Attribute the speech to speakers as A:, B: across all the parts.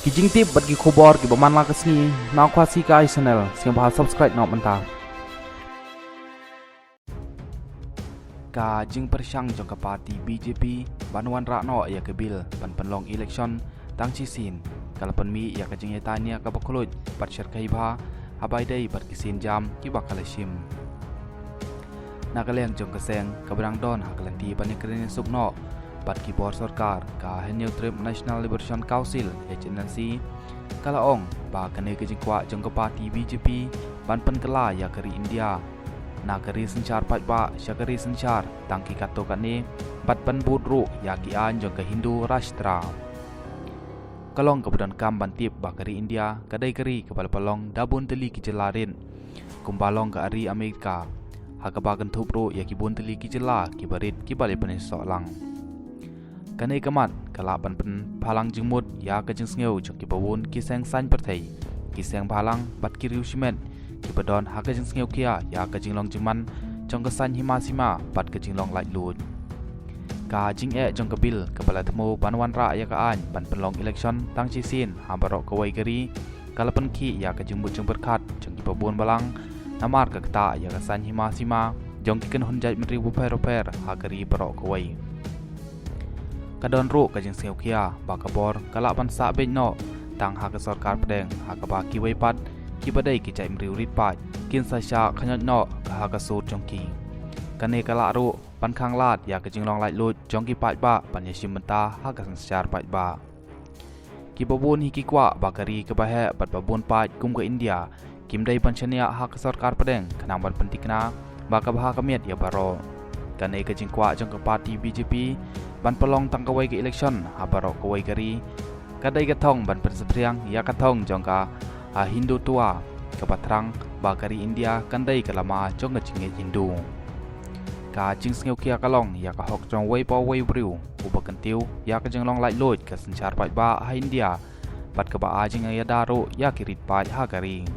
A: Kijing tip bagi kubor ki baman la kesni nak kuasi kai channel siang bahas subscribe nak mentah. Ka jing persyang jong ka parti BJP banuan rakno ya kebil pan penlong election tang cisin kalapan mi ya ka jing tanya ka bakulut pat syarkai bha habai dai pat kisin jam ki bakalashim. Nakaleng jong keseng kabrang don hakalanti panikrin sukno pat kibor sarkar ka Henyo Trip National Liberation Council HNC kalaong ba kene ke jingkwa jong ke parti BJP ban pen kela ya keri India na keri sencar pat ba syakari sencar tangki kato kane pat pen budru ya ki an jong ke Hindu Rashtra kalong kebudan kam bantip ba keri India kadai keri kepala pelong dabun teli ki jelarin kumbalong ke ari Amerika hakabagan thupru ya ki bun teli ki jela ki barit ki bale penesok lang kanai kamat kalapan pen palang jengmut ya ke jeng sngeu jok ki bawun ki seng san perthei ki seng palang bat ki riu simen ki badon ha ke jeng sngeu kia ya ke jeng long jengman jong ke san hima sima bat ke jeng long lai lut ka jing jong ke bil kepala temu panwan ra ya ka an pan penlong election tang chi sin ha barok ke wai geri kalapan ki ya ke jengmut jeng berkat jong ki bawun balang namar ke ta ya ke san hima sima jong ki ken hunjai menteri buper ha geri barok ke wai kadon ru ka jing sngeu kia ba kabor kala ban sa be no tang ha ka sarkar pedeng ha ka ba ki wei pat ki badai ki chai mriu rit pat kin sa sha khanyot no ka ha ka sut jong ki kane kala ru pan khang lat ya ka jing long lai lut jong ki pat ba pan ya simenta ha ka sanchar pat ba ki babun hi ki kwa ba kari ka ba he pat babun pat kum ka India kim dai pan chania ha ka sarkar pedeng khanang ban pentikna ba ka ba ka miet ya baro kane ka jing kwa jong ka parti BJP ban pelong tang kawai ke election ha barok kawai kari kadai katong ban persepriang ya katong jongka Hindu tua kepatrang ba kari India kandai kalama jong ngejinge Hindu ka jing sngeu kia kalong ya ka hok jong wei po wei briu uba kentiu ya ka jeng long lai lot ka senchar pat ba ha India pat ka ba jing ya daru ya kirit pat ha kari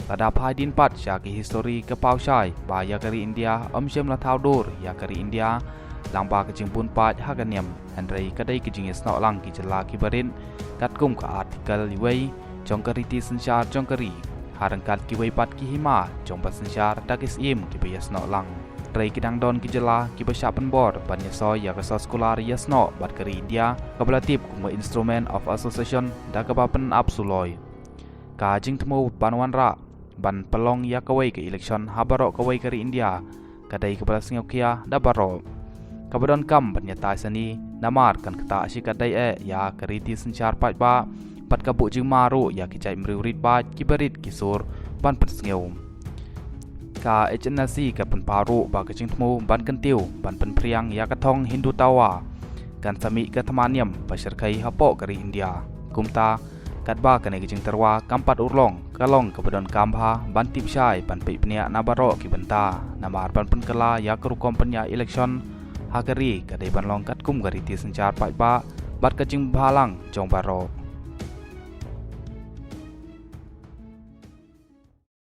A: lada phai din pat sya ki history ka pau shai ba ya kari India shem la thau dur ya kari India lang ba kejing pun pat ha ganiam handrai kadai kejing esno lang ki jela ki barin kat kum ka artikel liwei jong kariti senchar jong kari harang kat ki wei pat ki hima jong pas senchar takis im ki bayasno lang trai kidang don ki jela ki basya penbor ban yaso ya ka sekolah yasno bat kari India kablatip kum instrument of association da ka bapen absoloi ka jing temu banwan ra ban pelong ya kawai ke election ha barok kawai kari India kadai kepala sngeu kia da barok kabadon kam banyata sani namar kan kata sikadai ya kariti senchar pat ba pat kabu jing maru ya ki chai mriu rit ba ki barit kisur ban persngeu ka HNC ka pen paru ba ka jing tmu ban kentiu ban pen priang ya katong Hindu tawa kan sami ka thamaniam pasarkai hapo kari India kumta katba kane ki jing terwa kampat urlong kalong kabadon kambha ban tip syai ban pe pnia na baro ki benta namar ban pen kala ya kerukom penya election hakari kadai ban long kat kum gariti senchar pat ba bat kajing balang jong baro